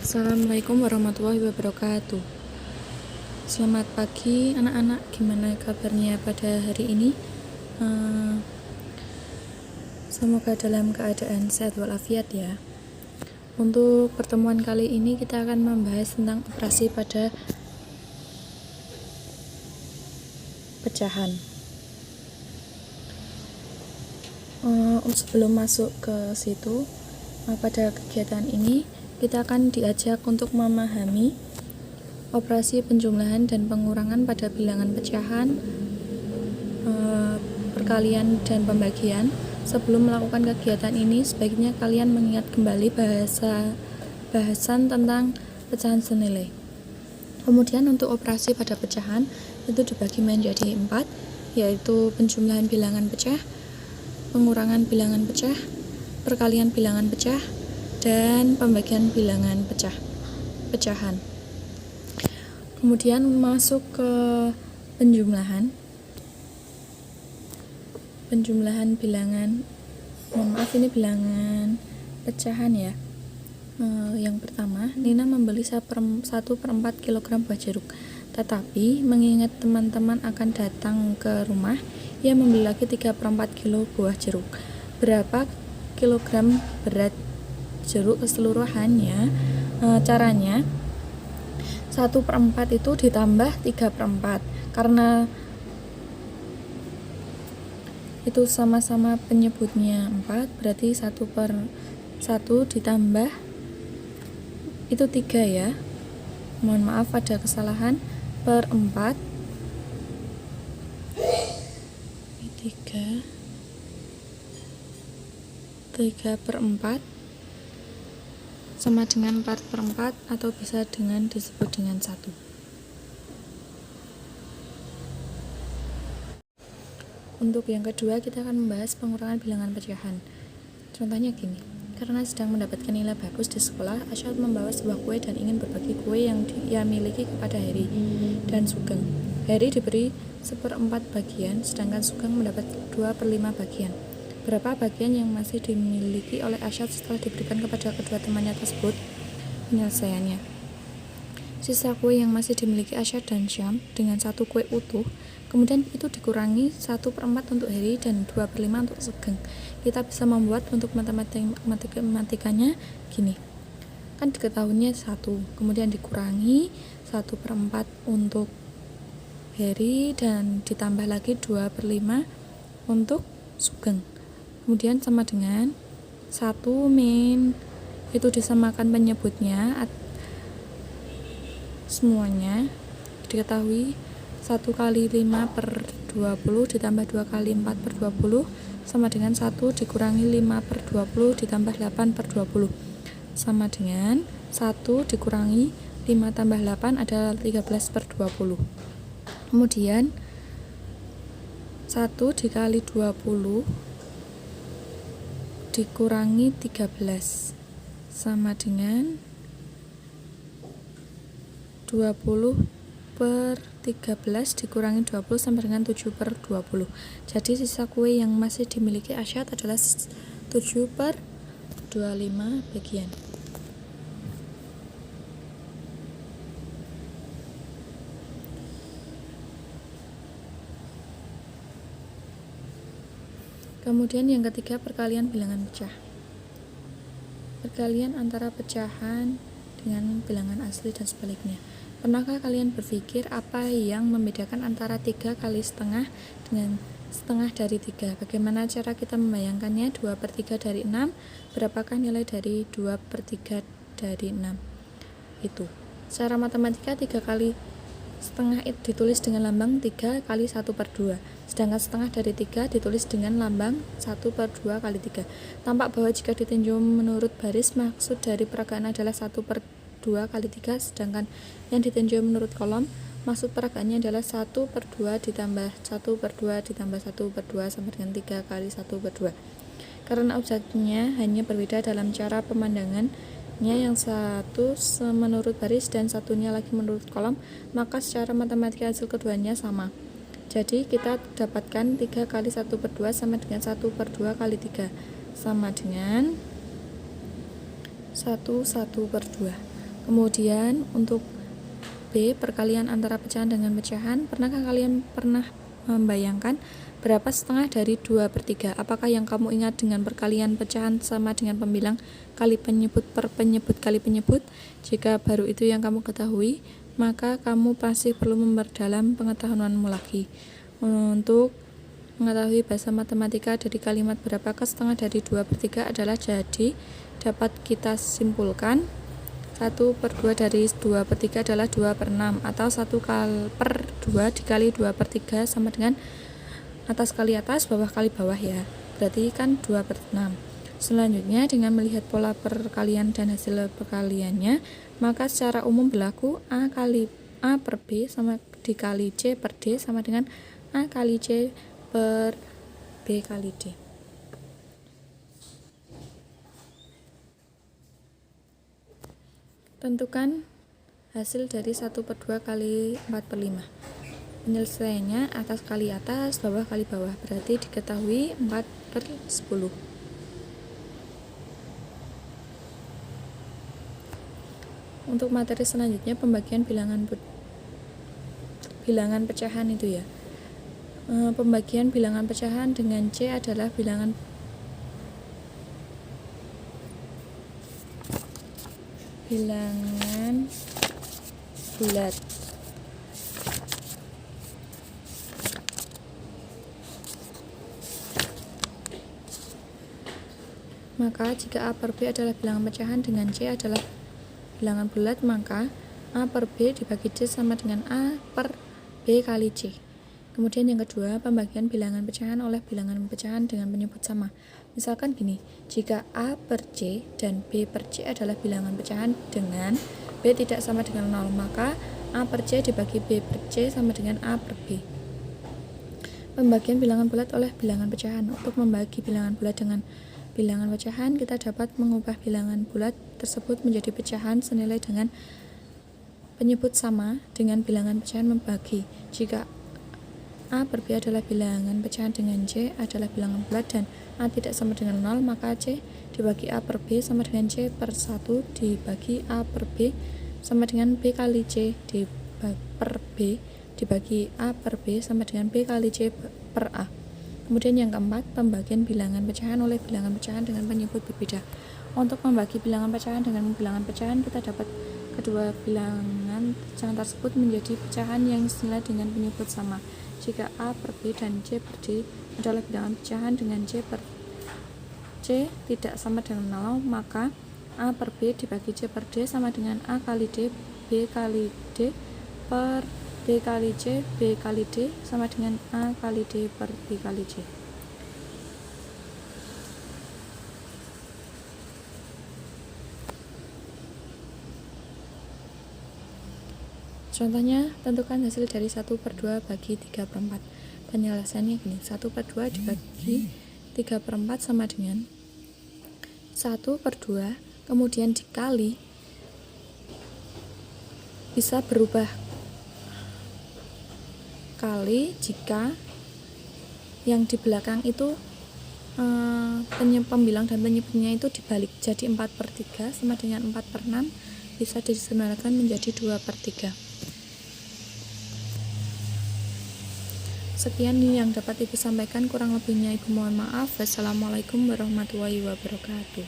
Assalamualaikum warahmatullahi wabarakatuh. Selamat pagi anak-anak, gimana kabarnya pada hari ini? Semoga dalam keadaan sehat walafiat ya. Untuk pertemuan kali ini kita akan membahas tentang operasi pada pecahan. Sebelum masuk ke situ, pada kegiatan ini kita akan diajak untuk memahami operasi penjumlahan dan pengurangan pada bilangan pecahan, perkalian dan pembagian. Sebelum melakukan kegiatan ini, sebaiknya kalian mengingat kembali bahasan tentang pecahan senilai. Kemudian untuk operasi pada pecahan itu dibagi menjadi 4, yaitu penjumlahan bilangan pecah, pengurangan bilangan pecah, perkalian bilangan pecah, dan pembagian bilangan pecahan. Kemudian masuk ke penjumlahan bilangan, ini bilangan pecahan ya. Yang pertama, Nina membeli 1/4 kg buah jeruk. Tetapi mengingat teman-teman akan datang ke rumah, ia membeli lagi 3/4 kilo buah jeruk. Berapa kilogram berat jeruk keseluruhannya? Caranya 1/4 itu ditambah 3/4, karena itu sama-sama penyebutnya 4, berarti 1/1 ditambah itu 3 ya. Mohon maaf ada kesalahan, per 4 3/4 sama dengan 4/4, atau bisa disebut dengan 1. Untuk yang kedua, kita akan membahas pengurangan bilangan pecahan. Contohnya gini, karena sedang mendapatkan nilai bagus di sekolah, Asyad membawa sebuah kue dan ingin berbagi kue yang ia miliki kepada Heri dan Sugeng. Heri diberi 1/4 bagian, sedangkan Sugeng mendapat 2/5 bagian. Berapa bagian yang masih dimiliki oleh Asyad setelah diberikan kepada kedua temannya tersebut? Penyelesaiannya, sisa kue yang masih dimiliki Asyad dan Syam dengan 1 kue utuh, kemudian itu dikurangi 1/4 untuk Heri dan 2/5 untuk Sugeng. Kita bisa membuat untuk matematikanya gini, kan diketahuinya 1, kemudian dikurangi 1/4 untuk Heri dan ditambah lagi 2/5 untuk Sugeng, kemudian sama dengan 1 min, itu disamakan penyebutnya semuanya. Diketahui 1 kali 5/20 ditambah 2 kali 4/20 sama dengan 1 dikurangi 5/20 ditambah 8/20 sama dengan 1 dikurangi 5 tambah 8 adalah 13/20. Kemudian 1 dikali 20 dikurangi 13 sama dengan 20/13 dikurangi 20 sama dengan 7/20. Jadi sisa kue yang masih dimiliki Asyad adalah 7/25 bagian. Kemudian yang ketiga, perkalian bilangan pecah. Perkalian antara pecahan dengan bilangan asli dan sebaliknya. Pernahkah kalian berpikir apa yang membedakan antara 3 kali setengah dengan setengah dari 3? Bagaimana cara kita membayangkannya? 2/3 dari 6, berapakah nilai dari 2/3 dari 6? Itu secara matematika 3 kali setengah itu ditulis dengan lambang 3 kali 1/2, sedangkan setengah dari 3 ditulis dengan lambang 1/2 kali 3. Tampak bahwa jika ditinjau menurut baris, maksud dari peragaan adalah 1/2 kali 3, sedangkan yang ditinjau menurut kolom, maksud peragaannya adalah 1/2 ditambah 1/2 ditambah 1/2 sama dengan 3 kali 1/2. Karena objeknya hanya berbeda dalam cara pemandangan, yang satu menurut baris dan satunya lagi menurut kolom, maka secara matematika hasil keduanya sama. Jadi kita dapatkan 3 kali 1/2 sama dengan 1/2 kali 3 sama dengan 1/2. Kemudian untuk B, perkalian antara pecahan dengan pecahan. Pernahkah kalian membayangkan berapa setengah dari 2/3? Apakah yang kamu ingat dengan perkalian pecahan sama dengan pembilang kali penyebut per penyebut kali penyebut? Jika baru itu yang kamu ketahui, maka kamu pasti perlu memperdalam pengetahuanmu lagi. Untuk mengetahui bahasa matematika dari kalimat berapakah setengah dari 2/3 adalah, jadi dapat kita simpulkan 1/2 dari 2/3 adalah 2/6, atau 1/2 dikali 2/3 sama dengan atas kali atas, bawah kali bawah ya, berarti kan 2/6. Selanjutnya, dengan melihat pola perkalian dan hasil perkaliannya, maka secara umum berlaku A per B sama dikali C per D sama dengan A kali C per B kali D. Tentukan hasil dari 1/2 kali 4/5. Penyelesaiannya atas kali atas, bawah kali bawah, berarti diketahui 4/10. Untuk materi selanjutnya, pembagian bilangan pecahan itu ya. Pembagian bilangan pecahan dengan C adalah bilangan bulat. Maka jika A per B adalah bilangan pecahan dengan C adalah bilangan bulat, maka A per B dibagi C sama dengan A per B kali C. Kemudian yang kedua, pembagian bilangan pecahan oleh bilangan pecahan dengan penyebut sama. Misalkan gini, jika A per C dan B per C adalah bilangan pecahan dengan B tidak sama dengan 0, maka A per C dibagi B per C sama dengan A per B. Pembagian bilangan bulat oleh bilangan pecahan. Untuk membagi bilangan bulat dengan bilangan pecahan, kita dapat mengubah bilangan bulat tersebut menjadi pecahan senilai dengan penyebut sama dengan bilangan pecahan membagi. Jika A per B adalah bilangan pecahan dengan C adalah bilangan bulat dan A tidak sama dengan 0, maka C dibagi A per B sama dengan C per 1 dibagi A per B sama dengan B kali C per B dibagi A per B sama dengan B kali C per A. Kemudian yang keempat, pembagian bilangan pecahan oleh bilangan pecahan dengan penyebut berbeda. Untuk membagi bilangan pecahan dengan bilangan pecahan, kita dapat kedua bilangan pecahan tersebut menjadi pecahan yang senilai dengan penyebut sama. Jika A per B dan C per D adalah bilangan pecahan dengan C per C tidak sama dengan 0, maka A per B dibagi C per D sama dengan A kali D B kali D per B kali C B kali D sama dengan A kali D per B kali C. Contohnya, tentukan hasil dari 1/2 bagi 3/4. Penyelesaiannya gini, 1/2 dibagi 3/4 sama dengan 1/2, kemudian dikali, bisa berubah kali jika yang di belakang itu pembilang dan penyebutnya itu dibalik, jadi 4/3 sama dengan 4/6 bisa disesuaikan menjadi 2/3. Sekian yang dapat Ibu sampaikan, kurang lebihnya Ibu mohon maaf. Wassalamualaikum warahmatullahi wabarakatuh.